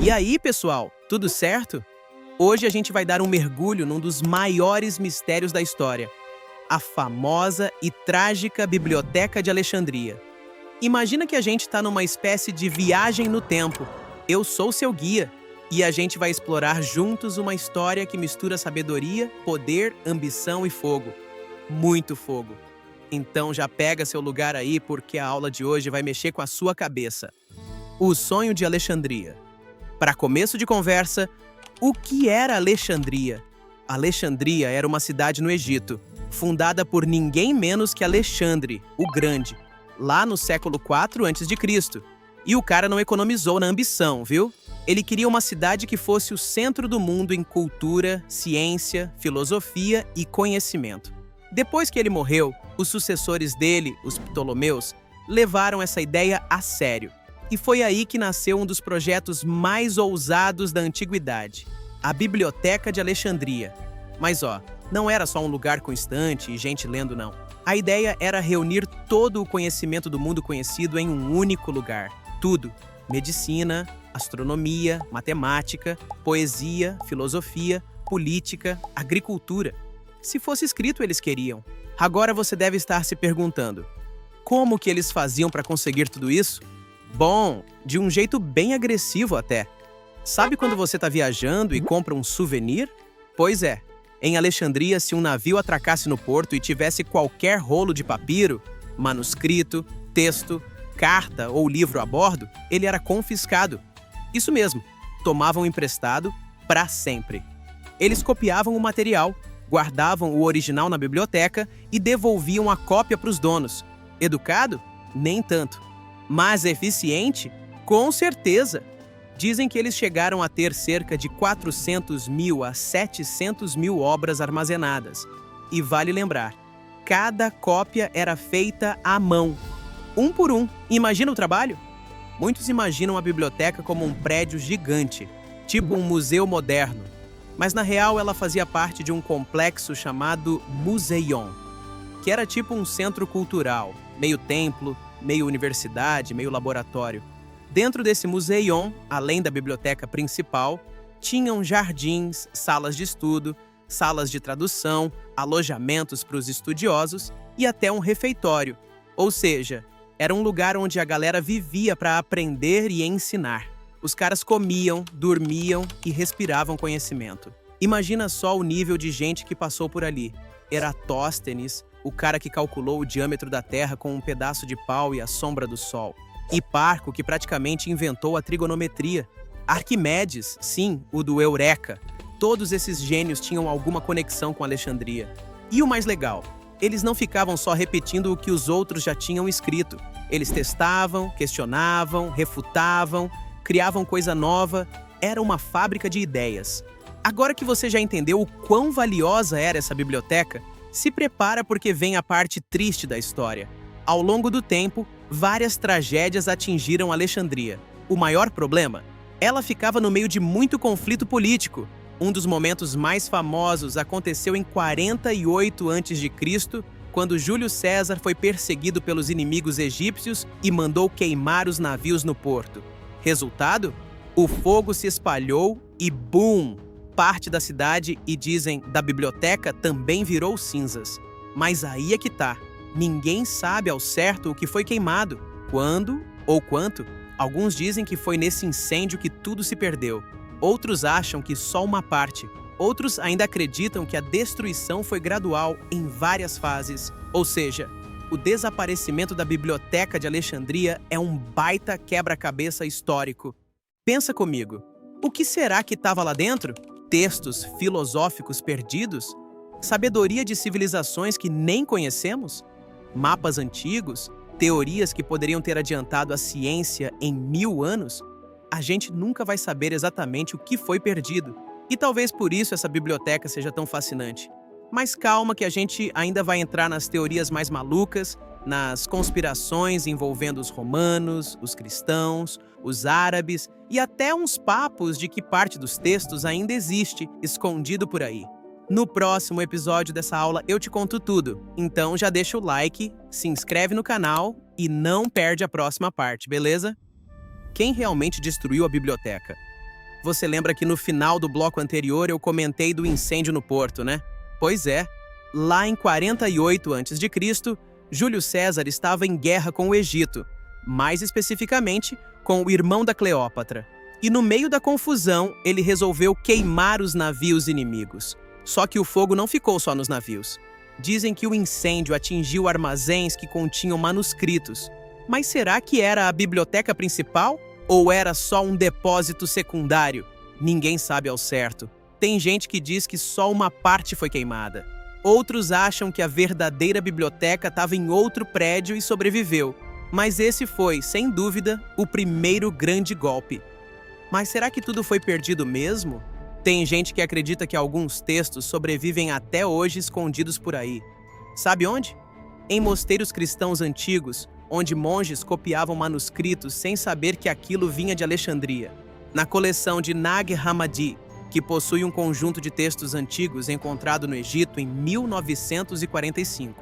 E aí, pessoal, tudo certo? Hoje a gente vai dar um mergulho num dos maiores mistérios da história, a famosa e trágica Biblioteca de Alexandria. Imagina que a gente está numa espécie de viagem no tempo. Eu sou seu guia e a gente vai explorar juntos uma história que mistura sabedoria, poder, ambição e fogo. Muito fogo. Então já pega seu lugar aí porque a aula de hoje vai mexer com a sua cabeça. O sonho de Alexandria. Para começo de conversa, o que era Alexandria? Alexandria era uma cidade no Egito, fundada por ninguém menos que Alexandre, o Grande, lá no século IV a.C. E o cara não economizou na ambição, viu? Ele queria uma cidade que fosse o centro do mundo em cultura, ciência, filosofia e conhecimento. Depois que ele morreu, os sucessores dele, os Ptolomeus, levaram essa ideia a sério. E foi aí que nasceu um dos projetos mais ousados da antiguidade, a Biblioteca de Alexandria. Mas não era só um lugar com estante e gente lendo, não. A ideia era reunir todo o conhecimento do mundo conhecido em um único lugar. Tudo: medicina, astronomia, matemática, poesia, filosofia, política, agricultura. Se fosse escrito, eles queriam. Agora você deve estar se perguntando, como que eles faziam para conseguir tudo isso? Bom, de um jeito bem agressivo até. Sabe quando você está viajando e compra um souvenir? Pois é, em Alexandria, se um navio atracasse no porto e tivesse qualquer rolo de papiro, manuscrito, texto, carta ou livro a bordo, ele era confiscado. Isso mesmo, tomavam emprestado para sempre. Eles copiavam o material, guardavam o original na biblioteca e devolviam a cópia para os donos. Educado? Nem tanto. Mas eficiente? Com certeza! Dizem que eles chegaram a ter cerca de 400 mil a 700 mil obras armazenadas. E vale lembrar, cada cópia era feita à mão, um por um. Imagina o trabalho? Muitos imaginam a biblioteca como um prédio gigante, tipo um museu moderno. Mas na real ela fazia parte de um complexo chamado Museion, que era tipo um centro cultural, meio templo, meio universidade, meio laboratório. Dentro desse Museion, além da biblioteca principal, tinham jardins, salas de estudo, salas de tradução, alojamentos para os estudiosos e até um refeitório. Ou seja, era um lugar onde a galera vivia para aprender e ensinar. Os caras comiam, dormiam e respiravam conhecimento. Imagina só o nível de gente que passou por ali. Eratóstenes, o cara que calculou o diâmetro da Terra com um pedaço de pau e a sombra do Sol. Hiparco, que praticamente inventou a trigonometria. Arquimedes, sim, o do Eureka. Todos esses gênios tinham alguma conexão com Alexandria. E o mais legal, eles não ficavam só repetindo o que os outros já tinham escrito. Eles testavam, questionavam, refutavam, criavam coisa nova. Era uma fábrica de ideias. Agora que você já entendeu o quão valiosa era essa biblioteca, se prepara porque vem a parte triste da história. Ao longo do tempo, várias tragédias atingiram Alexandria. O maior problema? Ela ficava no meio de muito conflito político. Um dos momentos mais famosos aconteceu em 48 a.C., quando Júlio César foi perseguido pelos inimigos egípcios e mandou queimar os navios no porto. Resultado? O fogo se espalhou e BUM! Parte da cidade e, dizem, da biblioteca também virou cinzas. Mas aí é que tá. Ninguém sabe ao certo o que foi queimado, quando ou quanto. Alguns dizem que foi nesse incêndio que tudo se perdeu. Outros acham que só uma parte. Outros ainda acreditam que a destruição foi gradual em várias fases. Ou seja, o desaparecimento da Biblioteca de Alexandria é um baita quebra-cabeça histórico. Pensa comigo, o que será que estava lá dentro? Textos filosóficos perdidos? Sabedoria de civilizações que nem conhecemos? Mapas antigos? Teorias que poderiam ter adiantado a ciência em 1000 anos? A gente nunca vai saber exatamente o que foi perdido. E talvez por isso essa biblioteca seja tão fascinante. Mas calma que a gente ainda vai entrar nas teorias mais malucas, nas conspirações envolvendo os romanos, os cristãos, os árabes e até uns papos de que parte dos textos ainda existe, escondido por aí. No próximo episódio dessa aula eu te conto tudo, então já deixa o like, se inscreve no canal e não perde a próxima parte, beleza? Quem realmente destruiu a biblioteca? Você lembra que no final do bloco anterior eu comentei do incêndio no porto, né? Pois é, lá em 48 a.C., Júlio César estava em guerra com o Egito, mais especificamente com o irmão da Cleópatra. E no meio da confusão, ele resolveu queimar os navios inimigos. Só que o fogo não ficou só nos navios. Dizem que o incêndio atingiu armazéns que continham manuscritos. Mas será que era a biblioteca principal? Ou era só um depósito secundário? Ninguém sabe ao certo. Tem gente que diz que só uma parte foi queimada. Outros acham que a verdadeira biblioteca estava em outro prédio e sobreviveu. Mas esse foi, sem dúvida, o primeiro grande golpe. Mas será que tudo foi perdido mesmo? Tem gente que acredita que alguns textos sobrevivem até hoje escondidos por aí. Sabe onde? Em mosteiros cristãos antigos, onde monges copiavam manuscritos sem saber que aquilo vinha de Alexandria. Na coleção de Nag Hammadi, que possui um conjunto de textos antigos encontrado no Egito em 1945.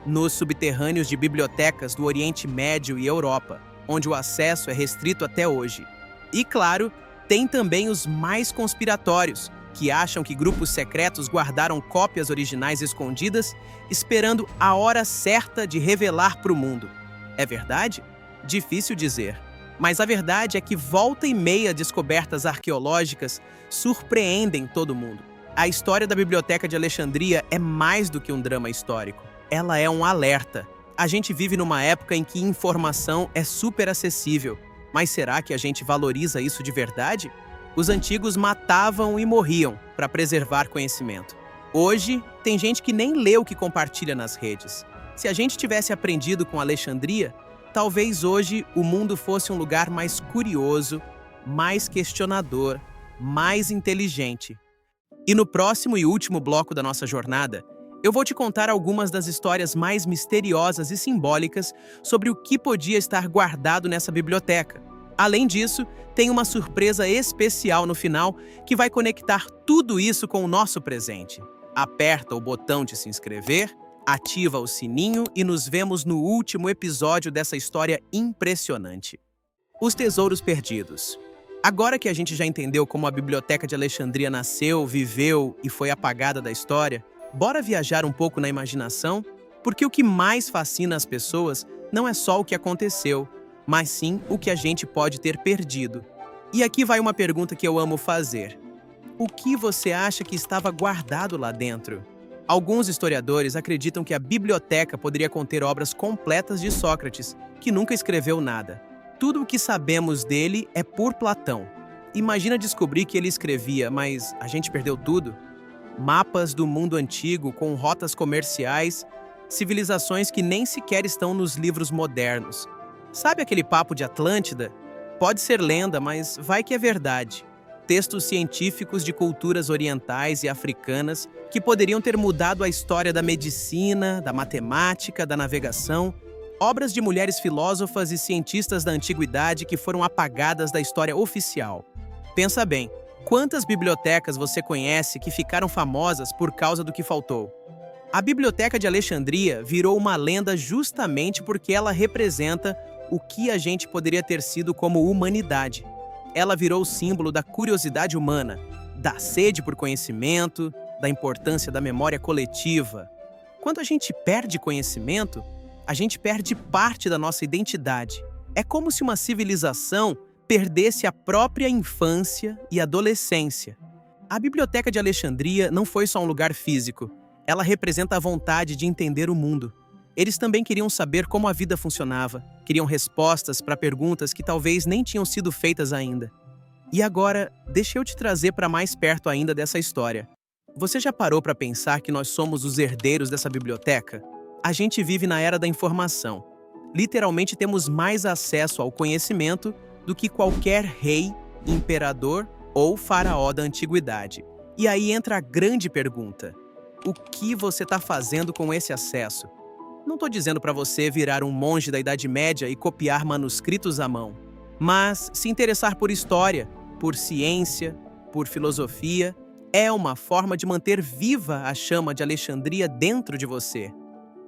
Nos subterrâneos de bibliotecas do Oriente Médio e Europa, onde o acesso é restrito até hoje. E claro, tem também os mais conspiratórios, que acham que grupos secretos guardaram cópias originais escondidas, esperando a hora certa de revelar para o mundo. É verdade? Difícil dizer. Mas a verdade é que volta e meia descobertas arqueológicas surpreendem todo mundo. A história da Biblioteca de Alexandria é mais do que um drama histórico. Ela é um alerta. A gente vive numa época em que informação é super acessível. Mas será que a gente valoriza isso de verdade? Os antigos matavam e morriam para preservar conhecimento. Hoje, tem gente que nem lê o que compartilha nas redes. Se a gente tivesse aprendido com Alexandria, talvez hoje o mundo fosse um lugar mais curioso, mais questionador, mais inteligente. E no próximo e último bloco da nossa jornada, eu vou te contar algumas das histórias mais misteriosas e simbólicas sobre o que podia estar guardado nessa biblioteca. Além disso, tem uma surpresa especial no final que vai conectar tudo isso com o nosso presente. Aperta o botão de se inscrever, ativa o sininho e nos vemos no último episódio dessa história impressionante. Os Tesouros Perdidos. Agora que a gente já entendeu como a Biblioteca de Alexandria nasceu, viveu e foi apagada da história, bora viajar um pouco na imaginação? Porque o que mais fascina as pessoas não é só o que aconteceu, mas sim o que a gente pode ter perdido. E aqui vai uma pergunta que eu amo fazer. O que você acha que estava guardado lá dentro? Alguns historiadores acreditam que a biblioteca poderia conter obras completas de Sócrates, que nunca escreveu nada. Tudo o que sabemos dele é por Platão. Imagina descobrir que ele escrevia, mas a gente perdeu tudo? Mapas do mundo antigo com rotas comerciais, civilizações que nem sequer estão nos livros modernos. Sabe aquele papo de Atlântida? Pode ser lenda, mas vai que é verdade. Textos científicos de culturas orientais e africanas que poderiam ter mudado a história da medicina, da matemática, da navegação. Obras de mulheres filósofas e cientistas da antiguidade que foram apagadas da história oficial. Pensa bem, quantas bibliotecas você conhece que ficaram famosas por causa do que faltou? A Biblioteca de Alexandria virou uma lenda justamente porque ela representa o que a gente poderia ter sido como humanidade. Ela virou o símbolo da curiosidade humana, da sede por conhecimento, da importância da memória coletiva. Quando a gente perde conhecimento, a gente perde parte da nossa identidade. É como se uma civilização perdesse a própria infância e adolescência. A Biblioteca de Alexandria não foi só um lugar físico. Ela representa a vontade de entender o mundo. Eles também queriam saber como a vida funcionava, queriam respostas para perguntas que talvez nem tinham sido feitas ainda. E agora, deixa eu te trazer para mais perto ainda dessa história. Você já parou para pensar que nós somos os herdeiros dessa biblioteca? A gente vive na era da informação. Literalmente temos mais acesso ao conhecimento do que qualquer rei, imperador ou faraó da antiguidade. E aí entra a grande pergunta. O que você está fazendo com esse acesso? Não estou dizendo para você virar um monge da Idade Média e copiar manuscritos à mão, mas se interessar por história, por ciência, por filosofia, é uma forma de manter viva a chama de Alexandria dentro de você.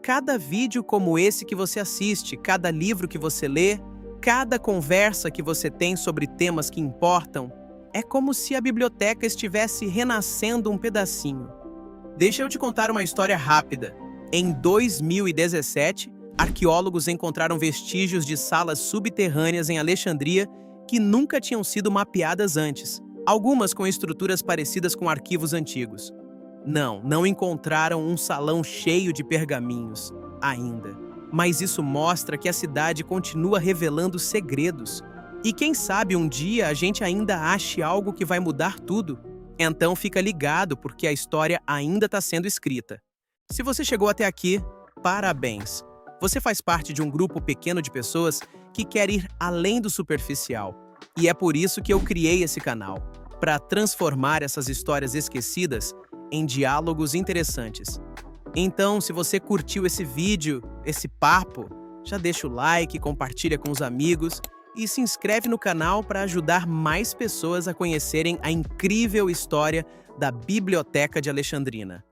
Cada vídeo como esse que você assiste, cada livro que você lê, cada conversa que você tem sobre temas que importam, É como se a biblioteca estivesse renascendo um pedacinho. Deixa eu te contar uma história rápida. Em 2017, arqueólogos encontraram vestígios de salas subterrâneas em Alexandria que nunca tinham sido mapeadas antes, algumas com estruturas parecidas com arquivos antigos. Não encontraram um salão cheio de pergaminhos, ainda. Mas isso mostra que a cidade continua revelando segredos. E quem sabe um dia a gente ainda ache algo que vai mudar tudo? Então fica ligado, porque a história ainda está sendo escrita. Se você chegou até aqui, parabéns! Você faz parte de um grupo pequeno de pessoas que quer ir além do superficial. E é por isso que eu criei esse canal, para transformar essas histórias esquecidas em diálogos interessantes. Então, se você curtiu esse vídeo, esse papo, já deixa o like, compartilha com os amigos e se inscreve no canal para ajudar mais pessoas a conhecerem a incrível história da Biblioteca de Alexandrina.